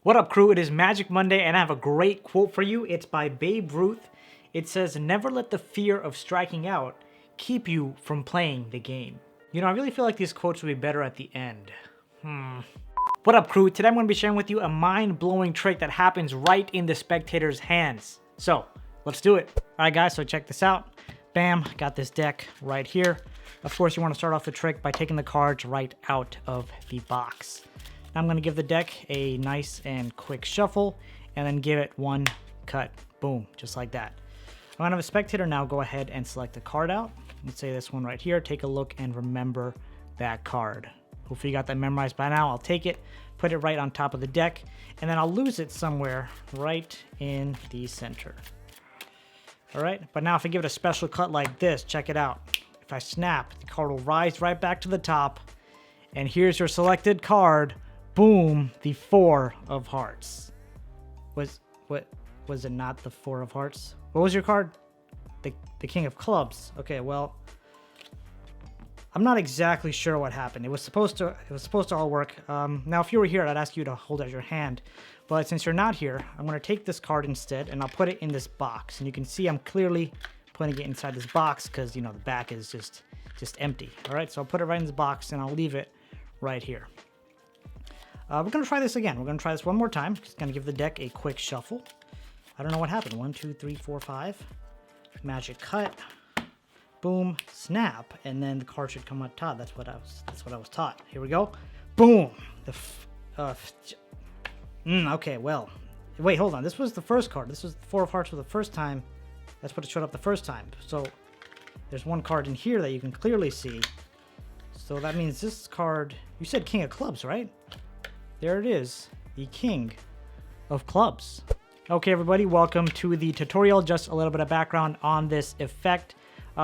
What up, crew? It is Magic Monday, and I have a great quote for you. It's by Babe Ruth. It says, "Never let the fear of striking out keep you from playing the game." You know, I really feel like these quotes would be better at the end. What up, crew? Today I'm going to be sharing with you a mind-blowing trick that happens right in the spectator's hands. So, let's do it. Alright guys, so check this out. Bam, got this deck right here. Of course, you want to start off the trick by taking the cards right out of the box. Now I'm going to give the deck a nice and quick shuffle, and then give it one cut. Boom, just like that. I'm going to have a spectator now go ahead and select a card out. Let's say this one right here. Take a look and remember that card. Hopefully you got that memorized by now. I'll take it, put it right on top of the deck, and then I'll lose it somewhere right in the center. Alright, but now if I give it a special cut like this, check it out. If I snap, the card will rise right back to the top, and here's your selected card. Boom, the Four of Hearts. Was it not the Four of Hearts? What was your card? The King of Clubs. Okay, well, I'm not exactly sure what happened. It was supposed to all work. Now, if you were here, I'd ask you to hold out your hand. But since you're not here, I'm going to take this card instead, and I'll put it in this box. And you can see I'm clearly putting it inside this box because, you know, the back is just empty. All right, so I'll put it right in this box, and I'll leave it right here. We're going to try this again. We're going to try this one more time. Just going to give the deck a quick shuffle. I don't know what happened. 1, 2, 3, 4, 5. Magic cut. Boom, snap, and then the card should come on top. That's what I was taught. Here we go. Boom. Okay, well, wait, hold on. This was the first card. This was the Four of Hearts for the first time. That's what it showed up the first time. So there's one card in here that you can clearly see. So that means this card. You said King of Clubs, right? There it is, the King of Clubs. Okay, everybody, welcome to the tutorial. Just a little bit of background on this effect.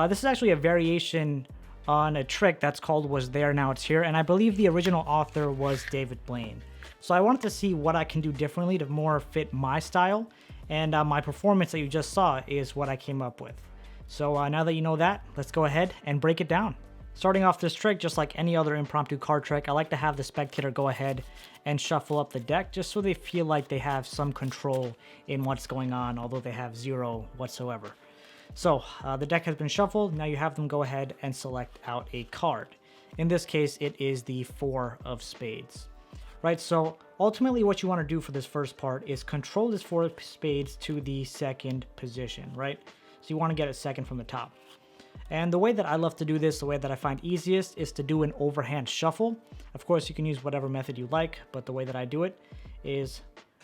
This is actually a variation on a trick that's called Was There, Now It's Here, and I believe the original author was David Blaine. So I wanted to see what I can do differently to more fit my style, and my performance that you just saw is what I came up with. So now that you know that, let's go ahead and break it down. Starting off this trick, just like any other impromptu card trick, I like to have the spectator go ahead and shuffle up the deck just so they feel like they have some control in what's going on, although they have zero whatsoever. So the deck has been shuffled. Now you have them go ahead and select out a card. In this case, it is the Four of Spades. Right, so ultimately what you want to do for this first part is control this Four of Spades to the second position, right? So you want to get it second from the top. And the way that I love to do this, the way that I find easiest, is to do an overhand shuffle. Of course, you can use whatever method you like, but the way that I do it is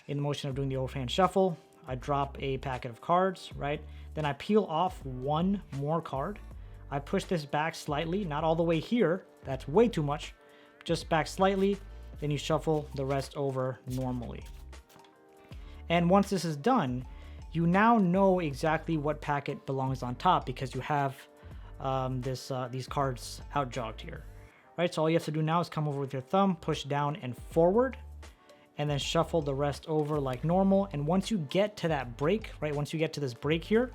in the motion of doing the overhand shuffle, I drop a packet of cards, right? Then I peel off one more card. I push this back slightly, not all the way here. That's way too much. Just back slightly. Then you shuffle the rest over normally. And once this is done, you now know exactly what packet belongs on top because you have these cards outjogged here, right? So all you have to do now is come over with your thumb, push down and forward, and then shuffle the rest over like normal. And once you get to that break, right? Once you get to this break here,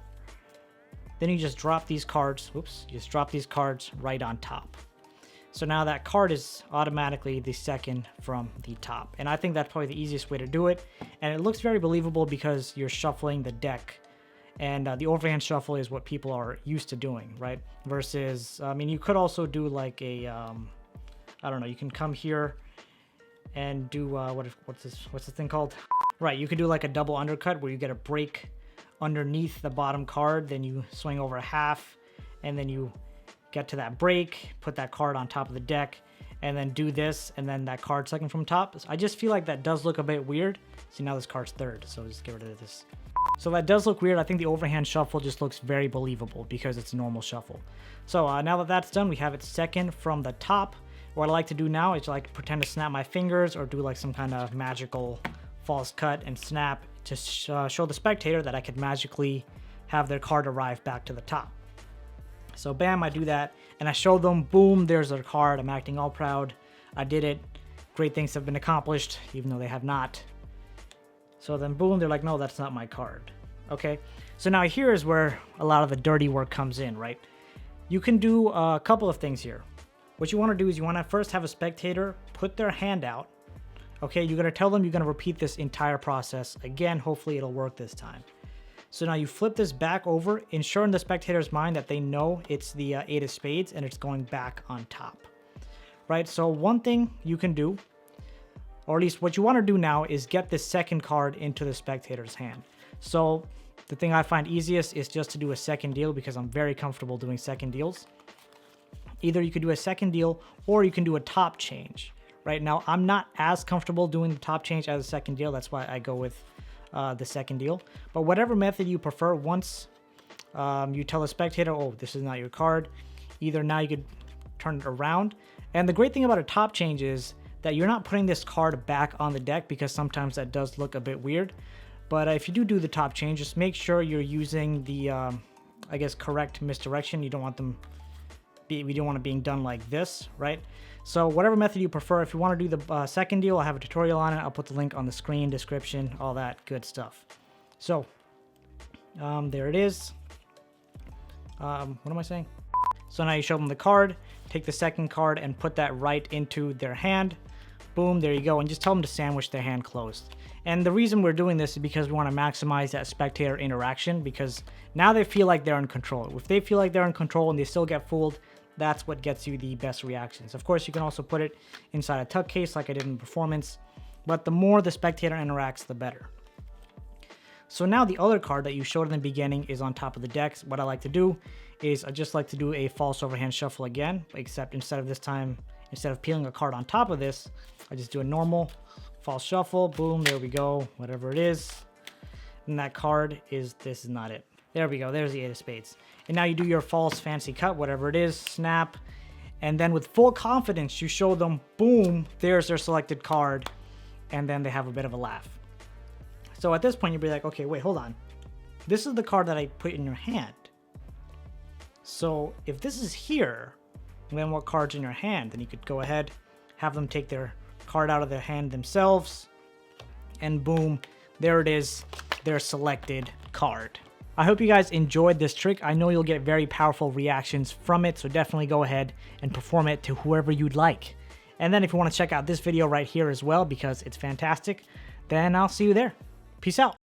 then you just drop these cards. Oops, you just drop these cards right on top. So now that card is automatically the second from the top. And I think that's probably the easiest way to do it. And it looks very believable because you're shuffling the deck. And the overhand shuffle is what people are used to doing, right? Versus, I mean, you could also do like a, I don't know, you can come here and do, what's this thing called? Right, you could do like a double undercut where you get a break underneath the bottom card, then you swing over a half, and then you get to that break, put that card on top of the deck, and then do this, and then that card second from top. I just feel like that does look a bit weird. See, now this card's third, so just get rid of this. So that does look weird. I think the overhand shuffle just looks very believable because it's a normal shuffle. So now that that's done, we have it second from the top. What I like to do now is like pretend to snap my fingers or do like some kind of magical false cut and snap to show the spectator that I could magically have their card arrive back to the top. So bam, I do that and I show them, boom, there's their card. I'm acting all proud. I did it. Great things have been accomplished, even though they have not. So then boom, they're like, no, that's not my card. Okay, so now here is where a lot of the dirty work comes in, right? You can do a couple of things here. What you want to do is you want to first have a spectator put their hand out Okay, you're going to tell them you're going to repeat this entire process again. Hopefully it'll work this time. So now you flip this back over, ensuring the spectator's mind that they know it's the 8 of spades and it's going back on top. Right, so one thing you can do, or at least what you want to do now, is get this second card into the spectator's hand. So the thing I find easiest is just to do a second deal, because I'm very comfortable doing second deals. Either you could do a second deal or you can do a top change. Right now, I'm not as comfortable doing the top change as a second deal. That's why I go with the second deal. But whatever method you prefer, once you tell the spectator, oh, this is not your card, either now you could turn it around. And the great thing about a top change is that you're not putting this card back on the deck, because sometimes that does look a bit weird. But if you do the top change, just make sure you're using the, I guess, correct misdirection. You don't want them, we don't want it being done like this, right? So whatever method you prefer. If you want to do the second deal, I have a tutorial on it. I'll put the link on the screen, description, all that good stuff. So there it is. What am I saying? So now you show them the card, take the second card and put that right into their hand. Boom, there you go. And just tell them to sandwich their hand closed. And the reason we're doing this is because we want to maximize that spectator interaction, because now they feel like they're in control. If they feel like they're in control and they still get fooled, that's what gets you the best reactions. Of course, you can also put it inside a tuck case like I did in performance, but the more the spectator interacts, the better. So now the other card that you showed in the beginning is on top of the deck. What I like to do is I just like to do a false overhand shuffle again, except instead of peeling a card on top of this, I just do a normal false shuffle. Boom, there we go, whatever it is. And that card is, this is not it. There we go, there's the 8 of spades. And now you do your false fancy cut, whatever it is, snap. And then with full confidence, you show them, boom, there's their selected card. And then they have a bit of a laugh. So at this point, you'll be like, okay, wait, hold on. This is the card that I put in your hand. So if this is here, then what card's in your hand? Then you could go ahead, have them take their card out of their hand themselves, and boom, there it is, their selected card. I hope you guys enjoyed this trick. I know you'll get very powerful reactions from it, so definitely go ahead and perform it to whoever you'd like. And then if you want to check out this video right here as well, because it's fantastic, then I'll see you there. Peace out.